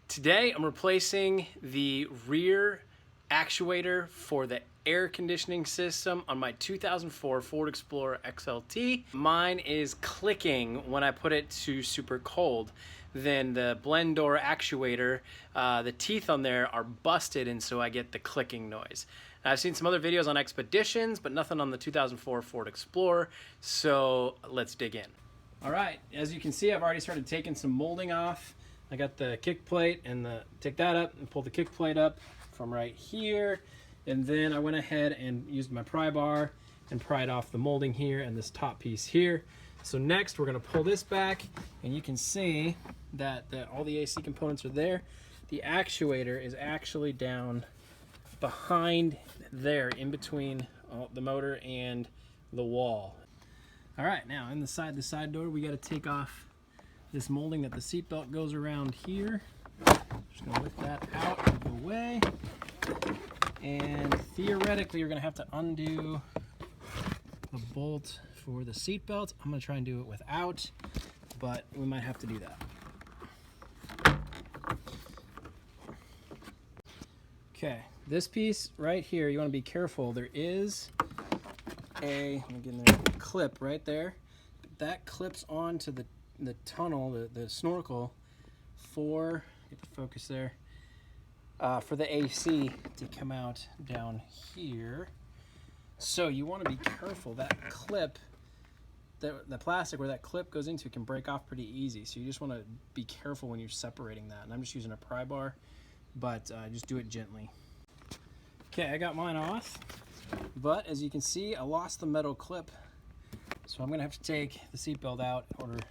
Today I'm replacing the rear actuator for the air conditioning system on my 2004 Ford Explorer XLT. Mine is clicking when I put it to super cold. Then the blend door actuator, the teeth on there are busted, and so I get the clicking noise. Now, I've seen some other videos on Expeditions, but nothing on the 2004 Ford Explorer, so let's dig in. All right, as you can see, I've already started taking some molding off. I got the kick plate and take that up and pull the kick plate up from right here. And then I went ahead and used my pry bar and pried off the molding here and this top piece here. So next we're gonna pull this back, and you can see that all the AC components are there. The actuator is actually down behind there, in between the motor and the wall. All right, now in the side door, we gotta take off this molding that the seatbelt goes around here. Just gonna lift that out of the way. And theoretically, you're gonna have to undo the bolt for the seatbelt. I'm gonna try and do it without, but we might have to do that. Okay, this piece right here, you wanna be careful. There is let me get in there, a clip right there. That clips onto the tunnel, the snorkel, for, get the focus there, for the AC to come out down here. So you want to be careful. That clip, the plastic where that clip goes into can break off pretty easy. So you just want to be careful when you're separating that. And I'm just using a pry bar, but just do it gently. Okay, I got mine off, but as you can see, I lost the metal clip. So I'm gonna have to take the seatbelt out in order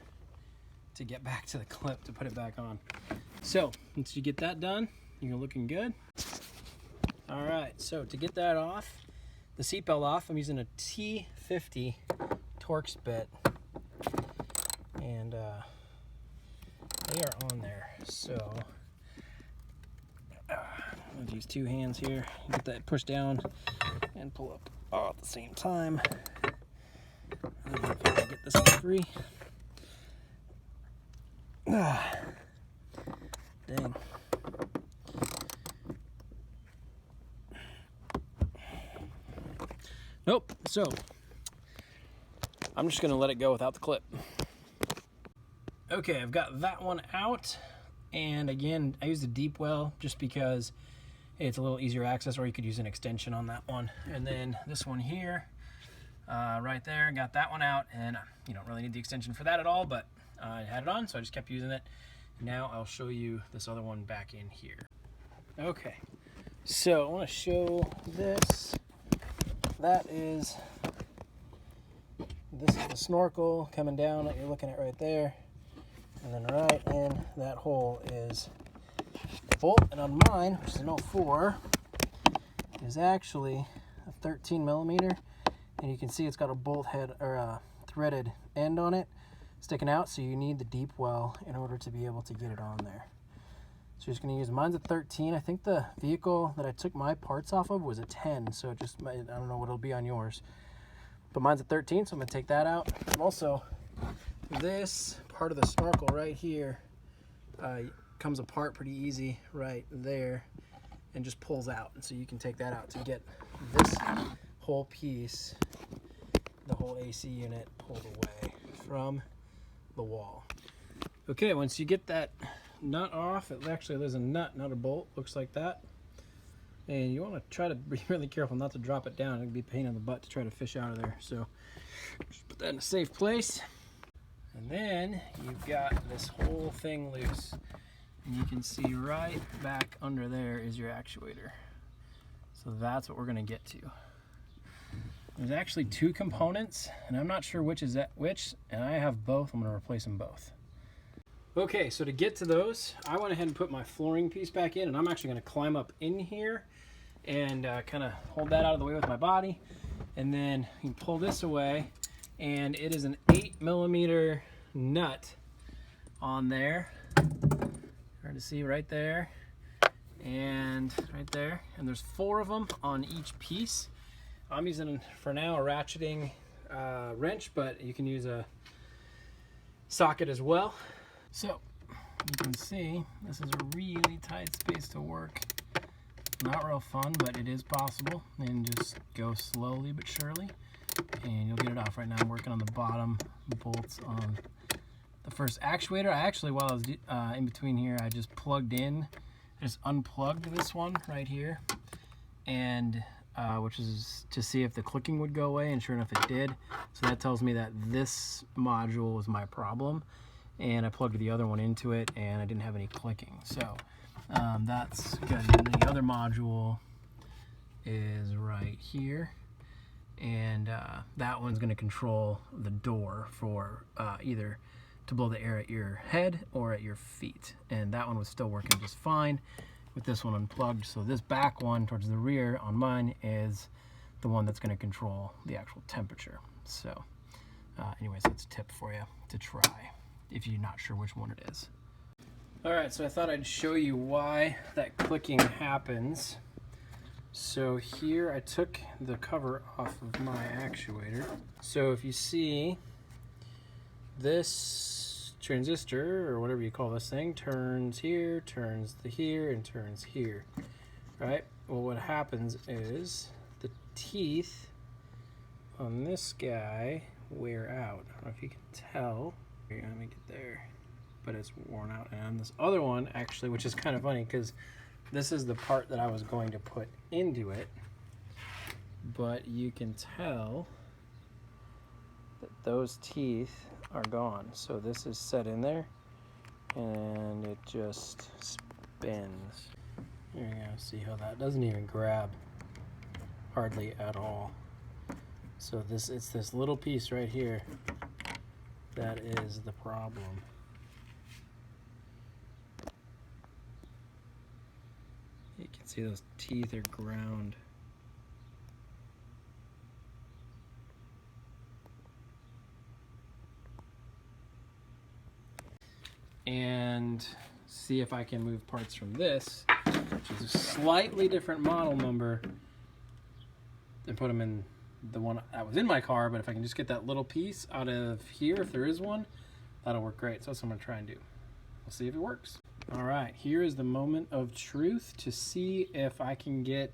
to get back to the clip to put it back on. So once you get that done, you're looking good. All right, so to get that off, the seatbelt off, I'm using a T50 Torx bit, and they are on there. So I'm gonna use two hands here, get that pushed down and pull up all at the same time. Get this one free. Dang. Nope. So I'm just gonna let it go without the clip. Okay, I've got that one out, and again, I used a deep well just because it's a little easier access, or you could use an extension on that one. And then this one here, right there, got that one out, and you don't really need the extension for that at all, but I had it on, so I just kept using it. Now I'll show you this other one back in here. Okay, so I want to show this. This is the snorkel coming down that you're looking at right there, and then right in that hole is the bolt. And on mine, which is an 04, is actually a 13 millimeter, and you can see it's got a bolt head, or a threaded end on it sticking out, so you need the deep well in order to be able to get it on there. So you're just going to use, mine's a 13. I think the vehicle that I took my parts off of was a 10, so it just, I don't know what it'll be on yours. But mine's a 13, so I'm going to take that out. Also, this part of the snorkel right here comes apart pretty easy right there and just pulls out. And so you can take that out to get this whole piece, the whole AC unit, pulled away from the wall. Okay, once you get that nut off, there's a nut, not a bolt, looks like that. And you want to try to be really careful not to drop it down. It'd be a pain in the butt to try to fish out of there. So just put that in a safe place. And then you've got this whole thing loose. And you can see right back under there is your actuator. So that's what we're going to get to. There's actually two components, and I'm not sure which is which, and I have both. I'm going to replace them both. Okay, so to get to those, I went ahead and put my flooring piece back in, and I'm actually going to climb up in here and kind of hold that out of the way with my body. And then you can pull this away, and it is an 8 millimeter nut on there. Hard to see right there and right there. And there's 4 of them on each piece. I'm using, for now, a ratcheting wrench, but you can use a socket as well. So you can see this is a really tight space to work. Not real fun, but it is possible. And just go slowly but surely, and you'll get it off. Right now I'm working on the bottom bolts on the first actuator. I actually, while I was in between here, I just plugged in, just unplugged this one right here, and which is to see if the clicking would go away, and sure enough it did. So that tells me that this module was my problem, and I plugged the other one into it and I didn't have any clicking. So that's good. And the other module is right here, and that one's going to control the door for either to blow the air at your head or at your feet, and that one was still working just fine with this one unplugged. So this back one towards the rear on mine is the one that's going to control the actual temperature. So anyways, that's a tip for you to try if you're not sure which one it is. All right, so I thought I'd show you why that clicking happens. So here I took the cover off of my actuator. So if you see, this transistor, or whatever you call this thing, turns here, turns to here, and turns here, right? Well, what happens is the teeth on this guy wear out. I don't know if you can tell. Here, let me get there. But it's worn out. And on this other one, actually, which is kind of funny, because this is the part that I was going to put into it, but you can tell that those teeth are gone. So this is set in there, and it just spins. There you go. See how that doesn't even grab hardly at all. So it's this little piece right here that is the problem. You can see those teeth are ground. And see if I can move parts from this, which is a slightly different model number, and put them in the one that was in my car. But if I can just get that little piece out of here, if there is one, that'll work great. So that's what I'm gonna try and do. We'll see if it works. All right, here is the moment of truth to see if I can get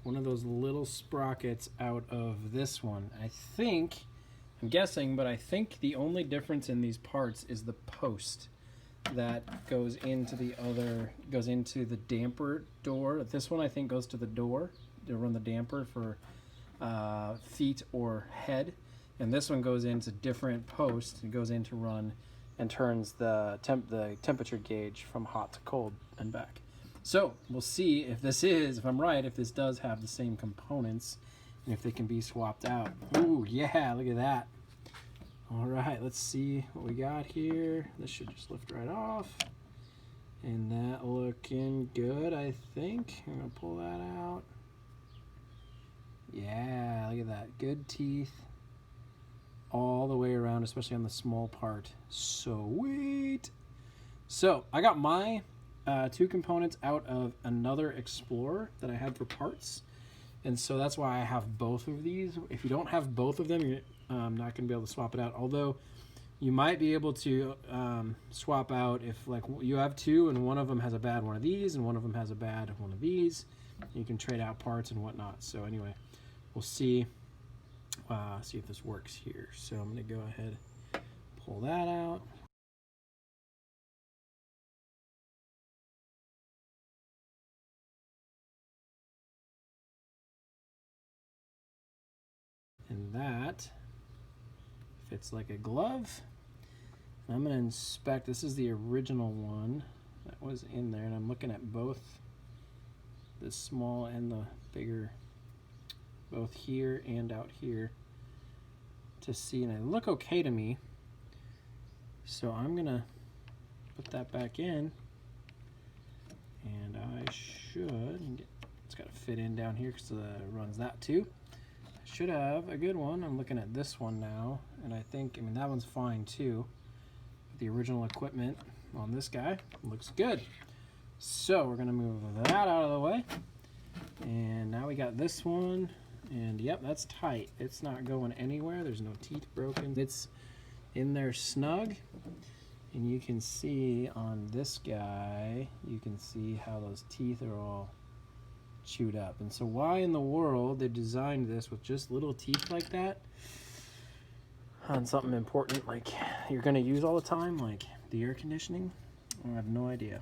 one of those little sprockets out of this one. I'm guessing, but I think the only difference in these parts is the post that goes into the damper door. This one I think goes to the door to run the damper for feet or head, and this one goes into different posts. It goes in to run and turns the temperature gauge from hot to cold and back. So we'll see if I'm right, if this does have the same components and if they can be swapped out. Ooh, yeah, look at that. All right, let's see what we got here. This should just lift right off. And that looking good, I think. I'm gonna pull that out. Yeah, look at that, good teeth all the way around, especially on the small part. Sweet. So I got my two components out of another Explorer that I had for parts, and so that's why I have both of these. If you don't have both of them, you're not gonna be able to swap it out, although you might be able to swap out if like you have two and one of them has a bad one of these and one of them has a bad one of these. You can trade out parts and whatnot. So anyway, we'll see if this works here. So I'm going to go ahead, pull that out. And that fits like a glove. I'm going to inspect. This is the original one that was in there, and I'm looking at both the small and the bigger, both here and out here, to see, and they look okay to me. So I'm gonna put that back in, and I should, it's got to fit in down here because it runs that too. I should have a good one. I'm looking at this one now, and I mean that one's fine too. The original equipment on this guy looks good. So we're gonna move that out of the way, and now we got this one. And yep, that's tight. It's not going anywhere. There's no teeth broken. It's in there snug. And you can see on this guy, you can see how those teeth are all chewed up. And so why in the world they designed this with just little teeth like that on something important like you're going to use all the time, like the air conditioning? I have no idea.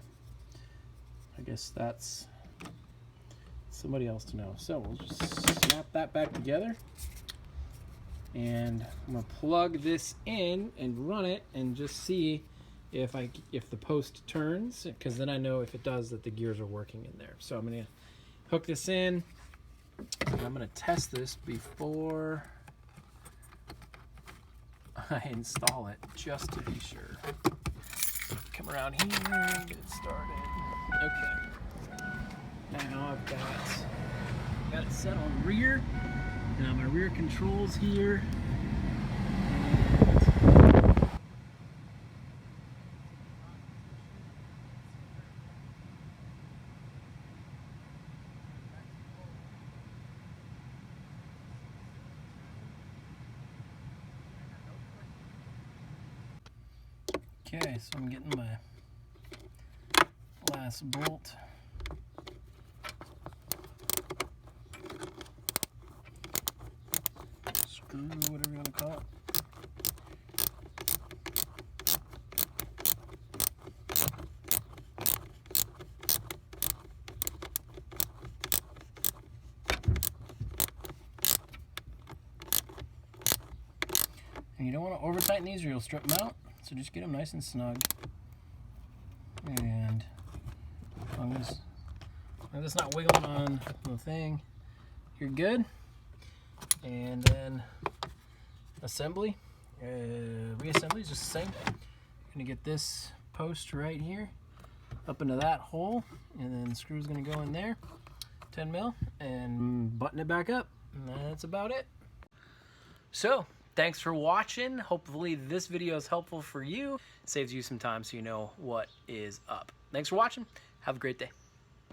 I guess that's somebody else to know. So we'll just snap that back together, and I'm going to plug this in and run it and just see if the post turns, because then I know if it does that the gears are working in there. So I'm going to hook this in, and I'm going to test this before I install it, just to be sure. Come around here and get it started. Okay. Now I've got it set on rear. Now my rear controls here. Okay, so I'm getting my last bolt. Screw, whatever you want to call it. And you don't want to over tighten these or you'll strip them out. So just get them nice and snug. And as long as it's not wiggling on the thing, you're good. And then assembly, reassembly is just the same. You're gonna get this post right here up into that hole, and then the screw's gonna go in there, 10 mil, and button it back up. And that's about it. So thanks for watching. Hopefully this video is helpful for you. Saves you some time so you know what is up. Thanks for watching. Have a great day.